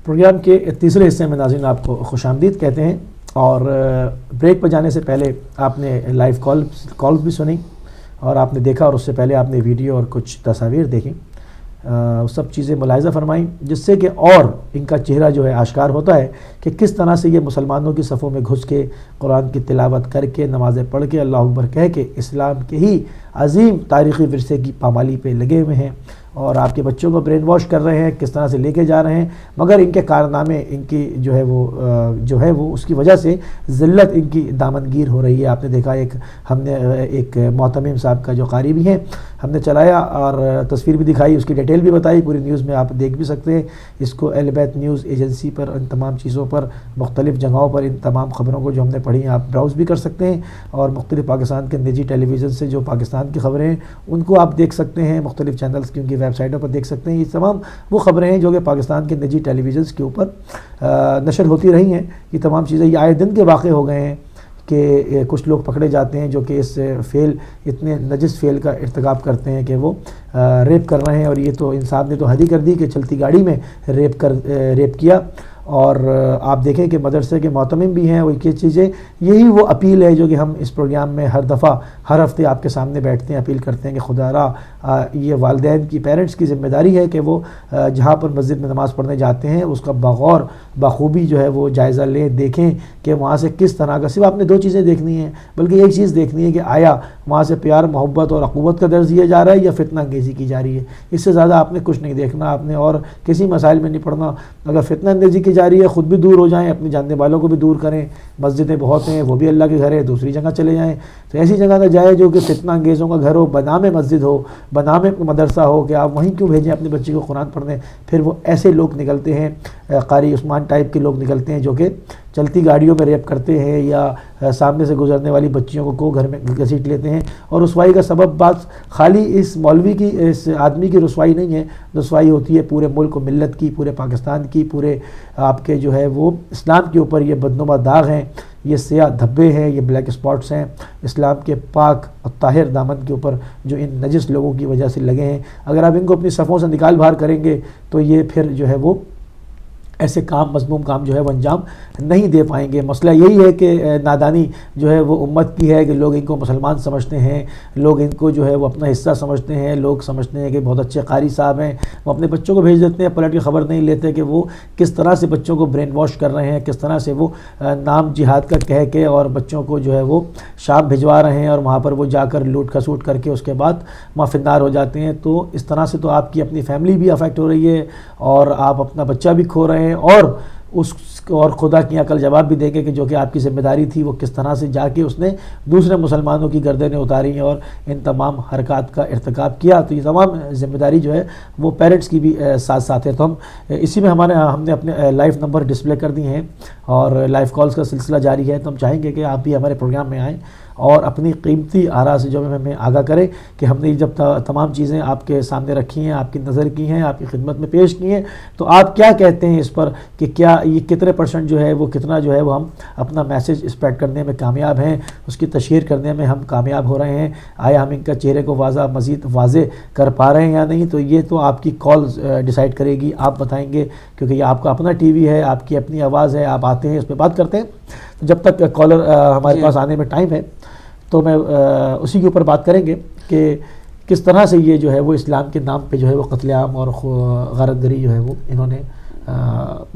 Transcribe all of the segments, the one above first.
Programme کے تیسرے حصے میں ناظرین آپ کو خوش آمدید کہتے ہیں، اور بریک پر جانے سے پہلے آپ نے لائیو کالز بھی سنی اور آپ نے دیکھا، اور اس سے پہلے آپ نے ویڈیو اور کچھ تصاویر دیکھیں، سب چیزیں ملاحظہ فرمائیں، جس سے کہ اور ان کا چہرہ جو ہے آشکار ہوتا ہے کہ کس طرح سے یہ مسلمانوں کی صفوں میں گھس کے قرآن کی تلاوت کر کے نمازیں پڑھ کے اللہ اکبر کہہ کے اسلام کے ہی عظیم تاریخی ورثے کی پامالی پہ لگے ہوئے ہیں، اور آپ کے بچوں کو برین واش کر رہے ہیں، کس طرح سے لے کے جا رہے ہیں، مگر ان کے کارنامے ان کی جو ہے وہ اس کی وجہ سے ذلت ان کی دامنگیر ہو رہی ہے۔ آپ نے دیکھا ہم نے ایک معتمم صاحب کا جو قاری بھی ہیں ہم نے چلایا اور تصویر بھی دکھائی، اس کی ڈیٹیل بھی بتائی، پوری نیوز میں آپ دیکھ بھی سکتے ہیں اس کو، اہل بیت نیوز ایجنسی پر، ان تمام چیزوں پر، مختلف جگہوں پر ان تمام خبروں کو جو ہم نے پڑھی ہیں آپ براؤز بھی کر سکتے ہیں، اور مختلف پاکستان کے نجی ٹیلی ویژن سے جو پاکستان کی خبریں ہیں ان کو آپ دیکھ سکتے ہیں، مختلف چینلز کی ان کی ویب سائٹوں پر دیکھ سکتے ہیں۔ یہ تمام وہ خبریں ہیں جو کہ پاکستان کے نجی ٹیلی ویژنز کے اوپر نشر ہوتی رہی ہیں۔ یہ تمام چیزیں یہ آئے دن کے واقع ہو گئے ہیں کہ کچھ لوگ پکڑے جاتے ہیں جو کہ اس اتنے نجس فعل کا ارتکاب کرتے ہیں کہ وہ ریپ کر رہے ہیں، اور یہ تو انصاف نے تو حد ہی کر دی کہ چلتی گاڑی میں ریپ کیا۔ اور آپ دیکھیں کہ مدرسے کے معتمم بھی ہیں، وہ یہ چیزیں، یہی وہ اپیل ہے جو کہ ہم اس پروگرام میں ہر دفعہ ہر ہفتے آپ کے سامنے بیٹھتے ہیں، اپیل کرتے ہیں کہ خدا را یہ والدین کی، پیرنٹس کی ذمہ داری ہے کہ وہ جہاں پر مسجد میں نماز پڑھنے جاتے ہیں اس کا بغور بخوبی جو ہے وہ جائزہ لیں، دیکھیں کہ وہاں سے کس طرح کا، صرف آپ نے دو چیزیں دیکھنی ہیں، بلکہ ایک چیز دیکھنی ہے کہ آیا وہاں سے پیار، محبت اور اخوت کا درس دیا جا رہا ہے یا فتنہ انگیزی کی جا رہی ہے۔ اس سے زیادہ آپ نے کچھ نہیں دیکھنا، آپ نے اور کسی مسائل میں نہیں پڑھنا۔ اگر فتنہ انگیزی کی جا رہی ہے خود بھی دور ہو جائیں، اپنے جاننے والوں کو بھی دور کریں، مسجدیں بہت ہیں، وہ بھی اللہ کے گھر ہے، دوسری جگہ چلے جائیں، تو ایسی جگہ نہ جائے جو کہ فتنہ انگیزوں کا گھر ہو، بنام مسجد ہو، بنام مدرسہ ہو، کہ آپ وہیں کیوں بھیجیں اپنے بچے کو قرآن پڑھنے۔ پھر وہ ایسے لوگ نکلتے ہیں، قاری عثمان ٹائپ کے لوگ نکلتے ہیں جو کہ چلتی گاڑیوں میں ریپ کرتے ہیں یا سامنے سے گزرنے والی بچیوں کو گھر میں گھسیٹ لیتے ہیں، اور رسوائی کا سبب بات خالی اس مولوی کی، اس آدمی کی رسوائی نہیں ہے، رسوائی ہوتی ہے پورے ملک و ملت کی، پورے پاکستان کی، پورے آپ کے جو ہے وہ اسلام کے اوپر یہ بدنما داغ ہیں، یہ سیاہ دھبے ہیں، یہ بلیک اسپاٹس ہیں اسلام کے پاک اور طاہر دامن کے اوپر جو ان نجس لوگوں کی وجہ سے لگے ہیں۔ اگر آپ ان کو اپنی صفوں سے نکال باہر کریں گے تو یہ پھر جو ہے وہ ایسے کام، مذموم کام جو ہے وہ انجام نہیں دے پائیں گے۔ مسئلہ یہی ہے کہ نادانی جو ہے وہ امت کی ہے کہ لوگ ان کو مسلمان سمجھتے ہیں، لوگ ان کو جو ہے وہ اپنا حصہ سمجھتے ہیں، لوگ سمجھتے ہیں کہ بہت اچھے قاری صاحب ہیں، وہ اپنے بچوں کو بھیج دیتے ہیں، پلٹ کے خبر نہیں لیتے کہ وہ کس طرح سے بچوں کو برین واش کر رہے ہیں، کس طرح سے وہ نام جہاد کا کہہ کے اور بچوں کو جو ہے وہ شام بھجوا رہے ہیں، اور وہاں پر وہ جا کر لوٹ کھسوٹ کر کے اس کے بعد وہاں فنار ہو جاتے ہیں۔ تو اس طرح سے تو آپ کی اپنی فیملی بھی افیکٹ ہو رہی ہے، اور آپ اپنا بچہ بھی کھو رہے ہیں، اور خدا کی عقل جواب بھی دیں گے کہ جو کہ آپ کی ذمہ داری تھی وہ کس طرح سے جا کے اس نے دوسرے مسلمانوں کی گردنیں اتاری اور ان تمام حرکات کا ارتکاب کیا۔ تو یہ تمام ذمہ داری جو ہے وہ پیرنٹس کی بھی ساتھ ساتھ ہے۔ تو ہم اسی میں ہم نے اپنے لائیو نمبر ڈسپلے کر دیے ہیں اور لائیو کالز کا سلسلہ جاری ہے، تو ہم چاہیں گے کہ آپ بھی ہمارے پروگرام میں آئیں اور اپنی قیمتی آراء سے جو ہمیں آگاہ کریں کہ ہم نے جب تمام چیزیں آپ کے سامنے رکھی ہیں، آپ کی نظر کی ہیں، آپ کی خدمت میں پیش کی ہیں، تو آپ کیا کہتے ہیں اس پر کہ کیا یہ کتنے % جو ہے وہ کتنا جو ہے وہ ہم اپنا میسیج اسپریڈ کرنے میں کامیاب ہیں، اس کی تشہیر کرنے میں ہم کامیاب ہو رہے ہیں، آیا ہم ان کا چہرے کو مزید واضح کر پا رہے ہیں یا نہیں؟ تو یہ تو آپ کی کالز ڈیسائیڈ کرے گی، آپ بتائیں گے، کیونکہ یہ آپ کا اپنا ٹی وی ہے، آپ کی اپنی آواز ہے، آپ آتے ہیں اس پہ بات کرتے ہیں۔ تو جب تک کالر ہمارے پاس آنے میں ٹائم ہے تو میں اسی کے اوپر بات کریں گے کہ کس طرح سے یہ جو ہے وہ اسلام کے نام پہ جو ہے وہ قتل عام اور غارت گری جو ہے وہ انہوں نے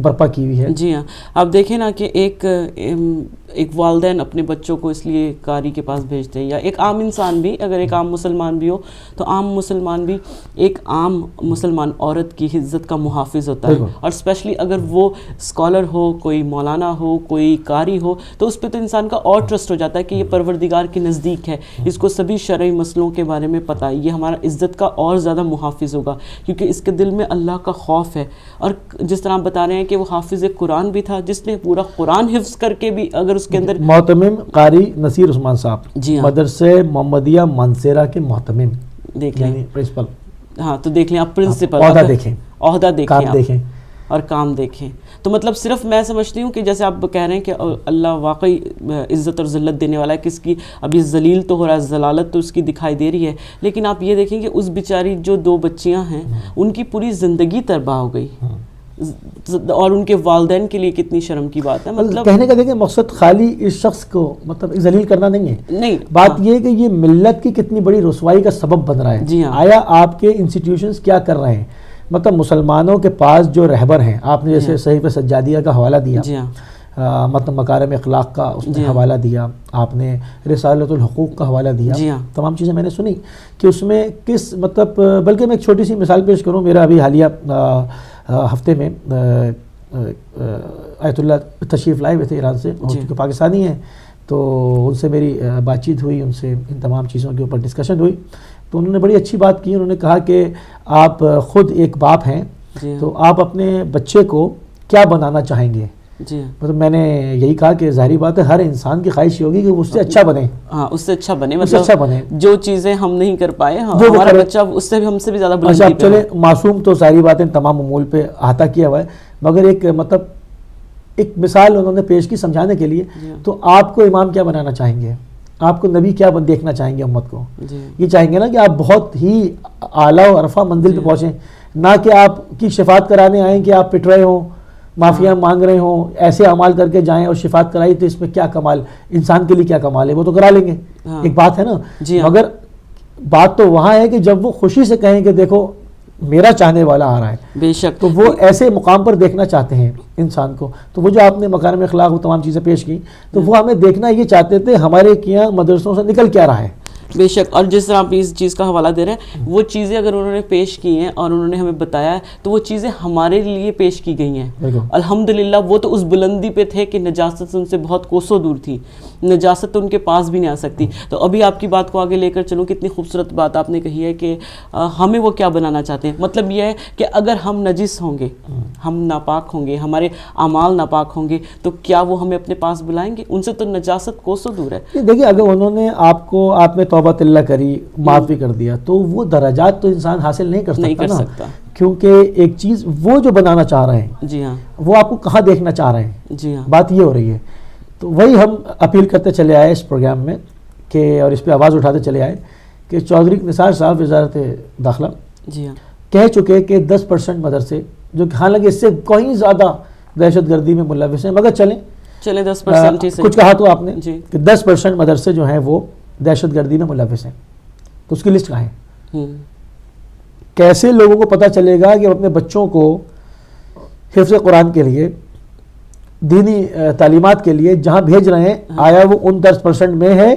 برپا کی ہوئی ہے۔ جی ہاں، آپ دیکھیں نا کہ ایک والدین اپنے بچوں کو اس لیے قاری کے پاس بھیجتے ہیں، یا ایک عام انسان بھی، اگر ایک عام مسلمان بھی ہو تو عام مسلمان بھی ایک عام مسلمان عورت کی عزت کا محافظ ہوتا ہے، اور اسپیشلی اگر وہ اسکالر ہو، کوئی مولانا ہو، کوئی قاری ہو، تو اس پہ تو انسان کا اور ٹرسٹ ہو جاتا ہے کہ یہ پروردگار کے نزدیک ہے، اس کو سبھی شرعی مسئلوں کے بارے میں پتہ ہے، یہ ہمارا عزت کا اور زیادہ محافظ ہوگا کیونکہ اس کے دل میں اللہ کا خوف ہے۔ اور جس طرح بتا رہے ہیں کہ وہ حافظ قرآن بھی تھا، جس نے پورا قرآن حفظ کر کے بھی اگر اس کے اندر معتمم قاری نصیر عثمان صاحب، جی ہاں، مدرسے محمدیہ مانسیرہ کے محتمم، دیکھ لیں پرنسپل، ہاں تو دیکھ لیں آپ پرنسپل، عہدہ دیکھیں، عہدہ دیکھیں، کام دیکھیں اور کام دیکھیں۔ تو مطلب صرف میں سمجھتی ہوں کہ جیسے آپ کہہ رہے ہیں کہ اللہ واقعی عزت اور ذلت دینے والا ہے، کس کی اب یہ ذلیل تو ہو رہا ہے، ذلالت تو اس کی دکھائی دے رہی ہے، لیکن آپ یہ دیکھیں کہ اس بیچاری جو 2 بچیاں ہیں ان کی پوری زندگی تباہ ہو گئی، اور ان کے والدین کے لیے کتنی شرم کی بات ہے. مطلب کہنے کا دیکھیں مقصد خالی اس شخص کو مطلب ذلیل کرنا نہیں ہے, نہیں, بات یہ ہے کہ یہ ملت کی کتنی بڑی رسوائی کا سبب بن رہا ہے. جی ہاں. آیا آپ کے انسٹیٹیوشنز کیا کر رہے ہیں؟ مطلب مسلمانوں کے پاس جو رہبر ہیں, آپ نے جیسے صحیفہ سجادیہ کا حوالہ دیا, جی ہاں, مطلب مکارم اخلاق کا اس نے حوالہ دیا, آپ نے رسالۃ الحقوق کا حوالہ دیا, جی ہاں, تمام چیزیں میں نے سنی کہ اس میں کس مطلب, بلکہ میں ایک چھوٹی سی مثال پیش کروں. میرا ابھی حالیہ ہفتے میں آیت اللہ تشریف لائے ہوئے تھے ایران سے, اور چونکہ پاکستانی ہیں تو ان سے میری بات چیت ہوئی, ان سے ان تمام چیزوں کے اوپر ڈسکشن ہوئی. تو انہوں نے بڑی اچھی بات کی. انہوں نے کہا کہ آپ خود ایک باپ ہیں, تو آپ اپنے بچے کو کیا بنانا چاہیں گے؟ جی, مطلب میں نے یہی کہا کہ ظاہری بات ہے ہر انسان کی خواہش یہ ہوگی کہ وہ اس سے اچھا بنے. ہاں, اس سے اچھا بنے, اس سے اچھا بنے, جو چیزیں ہم نہیں کر پائے ہمارا بچہ اس سے بھی ہم سے بھی زیادہ بلندی پہ. اچھا چلے, معصوم تو ظاہری بات ہے تمام امور پہ احاطہ کیا ہوا ہے, مگر ایک مطلب ایک مثال انہوں نے پیش کی سمجھانے کے لیے. تو آپ کو امام کیا بنانا چاہیں گے؟ آپ کو نبی کیا دیکھنا چاہیں گے امت کو؟ یہ چاہیں گے نا کہ آپ بہت ہی اعلیٰ و عرفہ منزل پہ پہنچیں, نہ کہ آپ کی شفاعت کرانے آئیں کہ آپ پٹ رہے ہوں, معافیاں مانگ رہے ہوں, ایسے اعمال کر کے جائیں اور شفاعت کرائی. تو اس میں کیا کمال, انسان کے لیے کیا کمال ہے؟ وہ تو کرا لیں گے, ایک بات ہے نا. مگر بات تو وہاں ہے کہ جب وہ خوشی سے کہیں کہ دیکھو میرا چاہنے والا آ رہا ہے, بے شک, تو وہ ایسے مقام پر دیکھنا چاہتے ہیں انسان کو. تو وہ جو آپ نے مکارم اخلاق وہ تمام چیزیں پیش کی, تو وہ ہمیں دیکھنا یہ چاہتے تھے ہمارے کیا مدرسوں سے نکل کیا رہا ہے. بے شک, اور جس طرح آپ اس چیز کا حوالہ دے رہے ہیں, وہ چیزیں اگر انہوں نے پیش کی ہیں اور انہوں نے ہمیں بتایا ہے تو وہ چیزیں ہمارے لیے پیش کی گئی ہیں. الحمدللہ وہ تو اس بلندی پہ تھے کہ نجاست ان سے بہت کوسوں دور تھی, نجاست تو ان کے پاس بھی نہیں آ سکتی. تو ابھی آپ کی بات کو آگے لے کر چلوں, کتنی خوبصورت بات آپ نے کہی ہے کہ ہمیں وہ کیا بنانا چاہتے ہیں. مطلب یہ ہے کہ اگر ہم نجس ہوں گے, ہم ناپاک ہوں گے, ہمارے اعمال ناپاک ہوں گے, تو کیا وہ ہمیں اپنے پاس بلائیں گے؟ ان سے تو نجاست کوسوں دور ہے. دیکھیے اگر انہوں نے آپ میں توبہ اللہ کری, معاف بھی کر دیا, تو وہ درجات تو انسان حاصل نہیں کر سکتا, کیونکہ ایک چیز وہ جو بنانا چاہ رہے ہیں, جی ہاں, وہ آپ کو کہاں دیکھنا چاہ رہے ہیں. جی ہاں, بات یہ ہو رہی ہے. تو وہی ہم اپیل کرتے چلے آئے اس پروگرام میں کہ, اور اس پہ آواز اٹھاتے چلے آئے کہ چودھری نثار صاحب وزارت داخلہ جی ہاں, کہہ چکے کہ 10% مدرسے جو کہ حالانکہ اس سے کوئی زیادہ دہشت گردی میں ملوث ہیں, مگر چلیں 10% ہی کچھ کہا تو آپ نے جی, کہ 10% مدرسے جو ہیں وہ دہشت گردی میں ملوث ہیں. تو اس کی لسٹ کہاں ہے؟ کیسے لوگوں کو پتہ چلے گا کہ اپنے بچوں کو حفظ قرآن کے لیے, دینی تعلیمات کے لیے جہاں بھیج رہے ہیں, آیا وہ ان 10% میں ہے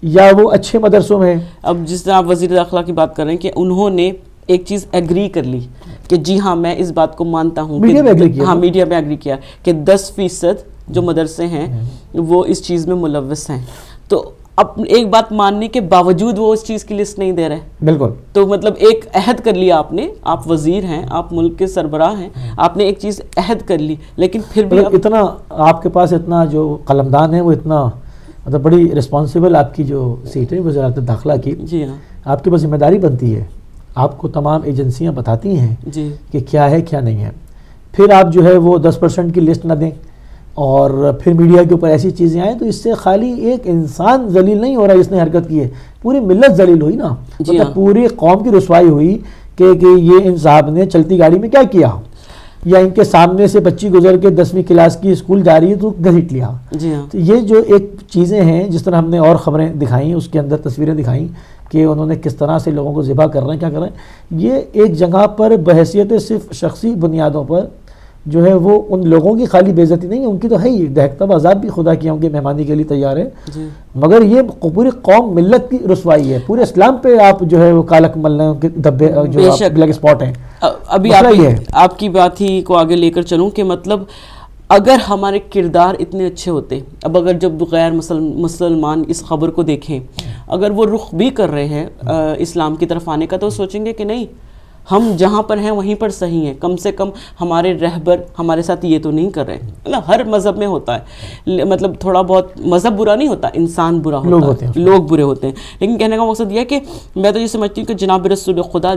یا وہ اچھے مدرسوں میں ہے؟ اب جس طرح آپ وزیر داخلہ کی بات کر رہے ہیں کہ انہوں نے ایک چیز ایگری کر لی کہ جی ہاں میں اس بات کو مانتا ہوں, میڈیا میں ایگری کیا, ہاں میڈیا میں ایگری کیا کہ 10% جو مدرسے ہیں وہ اس چیز میں ملوث ہیں. تو اب ایک بات ماننے کے باوجود وہ اس چیز کی لسٹ نہیں دے رہے. بالکل. تو مطلب ایک عہد کر لیا آپ نے, آپ وزیر ہیں, آپ ملک کے سربراہ ہیں, آپ نے ایک چیز عہد کر لی, لیکن پھر بھی اتنا آپ کے پاس اتنا جو قلمدان ہے, وہ اتنا مطلب بڑی رسپانسیبل آپ کی جو سیٹ ہے وزارت داخلہ کی, جی ہاں, آپ کے پاس ذمہ داری بنتی ہے, آپ کو تمام ایجنسیاں بتاتی ہیں جی کہ کیا ہے کیا نہیں ہے. پھر آپ جو ہے وہ 10% کی لسٹ نہ دیں اور پھر میڈیا کے اوپر ایسی چیزیں آئیں, تو اس سے خالی ایک انسان ذلیل نہیں ہو رہا جس نے حرکت کی ہے, پوری ملت ذلیل ہوئی نا. مطلب پوری قوم کی رسوائی ہوئی کہ یہ ان صاحب نے چلتی گاڑی میں کیا کیا, یا ان کے سامنے سے بچی گزر کے 10ویں کلاس کی اسکول جا رہی ہے تو گھسیٹ لیا. جی ہاں, تو یہ جو ایک چیزیں ہیں, جس طرح ہم نے اور خبریں دکھائیں, اس کے اندر تصویریں دکھائیں کہ انہوں نے کس طرح سے لوگوں کو ذبح کر رہے ہیں, کیا کر رہے ہیں. یہ ایک جگہ پر بحیثیت صرف شخصی بنیادوں پر جو ہے وہ ان لوگوں کی خالی بے عزتی نہیں ہے, ان کی تو ہے ہی, دہکتا عذاب بھی خدا کی ان کے مہمانی کے لیے تیار ہے, مگر یہ پوری قوم ملت کی رسوائی ہے. پورے اسلام پہ آپ جو ہے وہ کالک مل رہے ہیں, ان کے دھبے جو بلیک اسپاٹ ہیں. ابھی آپ کی بات ہی کو آگے لے کر چلوں کہ مطلب اگر ہمارے کردار اتنے اچھے ہوتے, اب اگر جب غیر مسلمان اس خبر کو دیکھیں, اگر وہ رخ بھی کر رہے ہیں اسلام کی طرف آنے کا, تو سوچیں گے کہ نہیں ہم جہاں پر ہیں وہیں پر صحیح ہیں, کم سے کم ہمارے رہبر ہمارے ساتھ یہ تو نہیں کر رہے. مطلب ہر مذہب میں ہوتا ہے, مطلب تھوڑا بہت مذہب برا نہیں ہوتا, انسان برا ہوتا ہے, لوگ برے ہوتے ہیں. لیکن کہنے کا مقصد یہ ہے کہ میں تو یہ سمجھتی ہوں کہ جناب رسول خدا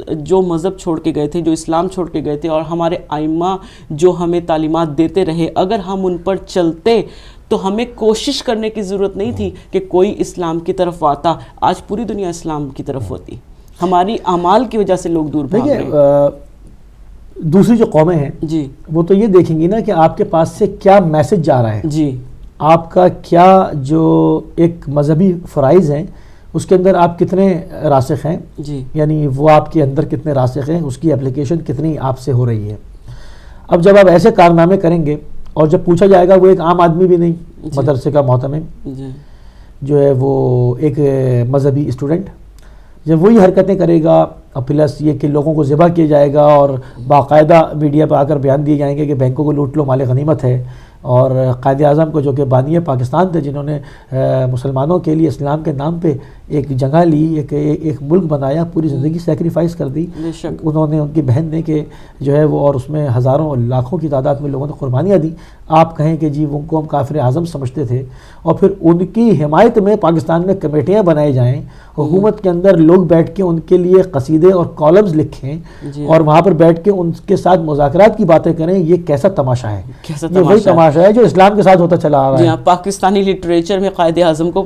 جو مذہب چھوڑ کے گئے تھے, جو اسلام چھوڑ کے گئے تھے, اور ہمارے ائمہ جو ہمیں تعلیمات دیتے رہے, اگر ہم ان پر چلتے تو ہمیں کوشش کرنے کی ضرورت نہیں تھی کہ کوئی اسلام کی طرف آتا. آج پوری دنیا اسلام کی طرف ہوتی, ہماری اعمال کی وجہ سے لوگ دور بھاگ رہے ہیں. دوسری جو قومیں ہیں جی وہ تو یہ دیکھیں گی نا کہ آپ کے پاس سے کیا میسج جا رہا ہے، جی آپ کا کیا جو ایک مذہبی فرائض ہیں اس کے اندر آپ کتنے راسخ ہیں، جی یعنی وہ آپ کے اندر کتنے راسخ ہیں، اس کی اپلیکیشن کتنی آپ سے ہو رہی ہے۔ اب جب آپ ایسے کارنامے کریں گے اور جب پوچھا جائے گا، وہ ایک عام آدمی بھی نہیں، مدرسے کا محتمم جی جو ہے وہ ایک مذہبی اسٹوڈنٹ، جب وہی حرکتیں کرے گا اور پلس یہ کہ لوگوں کو ذبح کیا جائے گا اور باقاعدہ میڈیا پہ آ کر بیان دیے جائیں گے کہ بینکوں کو لوٹ لو، مال غنیمت ہے، اور قائد اعظم کو جو کہ بانی پاکستان تھے، جنہوں نے مسلمانوں کے لیے اسلام کے نام پہ ایک جگہ لی، ایک ملک بنایا، پوری زندگی سیکریفائس کر دی، بے شک انہوں نے، ان کی بہن نے کہ جو ہے وہ، اور اس میں ہزاروں اور لاکھوں کی تعداد میں لوگوں نے قربانیاں دی، آپ کہیں کہ جی ان کو ہم کافر اعظم سمجھتے تھے، اور پھر ان کی حمایت میں پاکستان میں کمیٹیاں بنائی جائیں، حکومت کے اندر لوگ بیٹھ کے ان کے لیے قصیدے اور کالمز لکھیں جی اور وہاں پر بیٹھ کے ان کے ساتھ مذاکرات کی باتیں کریں، یہ کیسا تماشا ہے؟ کیسا یہ وہی تماشا ہے جو اسلام کے ساتھ ہوتا چلا آ رہا جی ہے۔ ہاں، پاکستانی لٹریچر میں قائد اعظم کو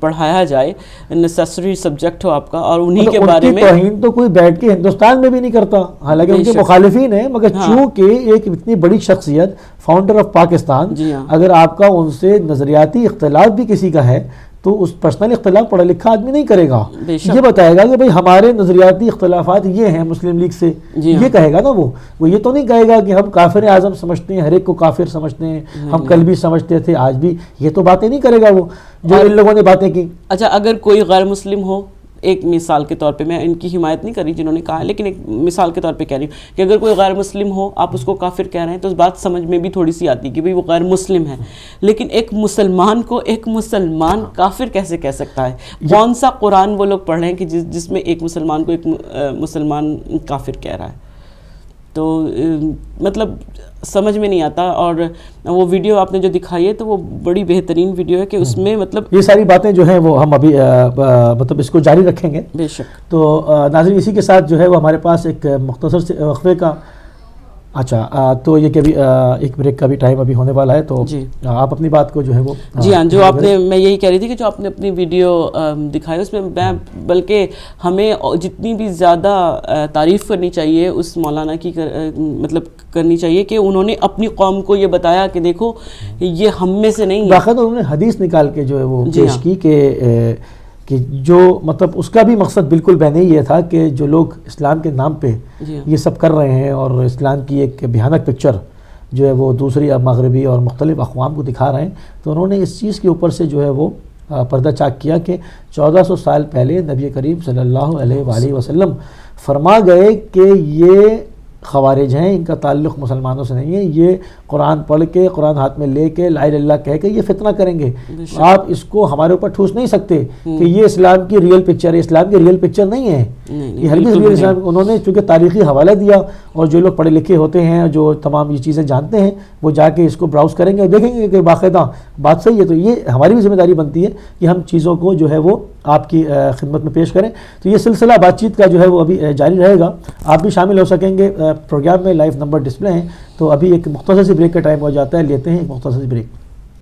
پڑھایا جائے، نیسیسری سبجیکٹ ہو آپ کا، اور انہی کے بارے میں ان کی توہین تو کوئی بیٹھ کے ہندوستان میں بھی نہیں کرتا، حالانکہ ان کے مخالفین ہیں، مگر چونکہ ایک اتنی بڑی شخصیت، فاؤنڈر آف پاکستان، جی ہاں اگر آپ کا ان سے نظریاتی اختلاف بھی کسی کا ہے تو اس پرسنل اختلاف پڑھا لکھا آدمی نہیں کرے گا، بے شک یہ بتائے گا کہ بھئی ہمارے نظریاتی اختلافات یہ ہیں مسلم لیگ سے، جی ہاں یہ کہے گا نا وہ یہ تو نہیں کہے گا کہ ہم کافر اعظم سمجھتے ہیں، ہر ایک کو کافر سمجھتے ہیں، ہم کل بھی سمجھتے تھے آج بھی، یہ تو باتیں نہیں کرے گا وہ جو ان لوگوں نے باتیں کی۔ اچھا، اگر کوئی غیر مسلم ہو، ایک مثال کے طور پہ، میں ان کی حمایت نہیں کر رہی جنہوں نے کہا ہے، لیکن ایک مثال کے طور پہ کہہ رہی ہوں کہ اگر کوئی غیر مسلم ہو، آپ اس کو کافر کہہ رہے ہیں، تو اس بات سمجھ میں بھی تھوڑی سی آتی کہ بھئی وہ غیر مسلم ہے، لیکن ایک مسلمان کو ایک مسلمان کافر کیسے کہہ سکتا ہے؟ کون سا قرآن وہ لوگ پڑھ رہے ہیں کہ جس میں ایک مسلمان کو ایک مسلمان کافر کہہ رہا ہے؟ تو مطلب سمجھ میں نہیں آتا۔ اور وہ ویڈیو آپ نے جو دکھائی ہے تو وہ بڑی بہترین ویڈیو ہے کہ اس میں مطلب یہ ساری باتیں جو ہیں وہ ہم ابھی مطلب اس کو جاری رکھیں گے۔ بے شک۔ تو ناظرین، اسی کے ساتھ جو ہے وہ ہمارے پاس ایک مختصر سے وقفے کا، اچھا تو یہ کہ ابھی ایک بریک کا بھی ٹائم ابھی ہونے والا ہے، تو جی آپ اپنی بات کو جو ہے وہ جی ہاں، جو آپ نے، میں یہی کہہ رہی تھی کہ جو آپ نے اپنی ویڈیو دکھائی اس میں میں بلکہ ہمیں جتنی بھی زیادہ تعریف کرنی چاہیے اس مولانا کی، مطلب کرنی چاہیے کہ انہوں نے اپنی قوم کو یہ بتایا کہ دیکھو یہ ہم میں سے نہیں ہے۔ باقاعدہ انہوں نے حدیث نکال کے جو ہے وہ جی پیش ہاں کی کہ جو مطلب اس کا بھی مقصد بالکل بہنے یہ تھا کہ جو لوگ اسلام کے نام پہ جی ہاں یہ سب کر رہے ہیں اور اسلام کی ایک بھیانک پکچر جو ہے وہ دوسری مغربی اور مختلف اقوام کو دکھا رہے ہیں، تو انہوں نے اس چیز کے اوپر سے جو ہے وہ پردہ چاک کیا کہ 1400 سال پہلے نبی کریم صلی اللہ علیہ وآلہ وسلم فرما گئے کہ یہ خوارج ہیں، ان کا تعلق مسلمانوں سے نہیں ہے، یہ قرآن پڑھ کے، قرآن ہاتھ میں لے کے، لا الہ الا اللہ کہہ کے یہ فتنہ کریں گے، آپ اس کو ہمارے اوپر ٹھوس نہیں سکتے کہ یہ اسلام کی ریئل پکچر ہے۔ اسلام کی ریئل پکچر نہیں ہے یہ، ہرگز ریئل اسلام۔ انہوں نے چونکہ تاریخی حوالہ دیا، اور جو لوگ پڑھے لکھے ہوتے ہیں، جو تمام یہ چیزیں جانتے ہیں، وہ جا کے اس کو براؤز کریں گے اور دیکھیں گے کہ باقاعدہ بات صحیح ہے۔ تو یہ ہماری بھی ذمہ داری بنتی ہے کہ ہم چیزوں کو جو ہے وہ آپ کی خدمت میں پیش کریں۔ تو یہ سلسلہ بات چیت کا جو ہے وہ ابھی جاری رہے گا، آپ بھی شامل ہو سکیں گے پروگرام میں، لائیو نمبر ڈسپلے ہیں۔ تو ابھی ایک مختصر سی بریک کا ٹائم ہو جاتا ہے، لیتے ہیں ایک مختصر سی بریک۔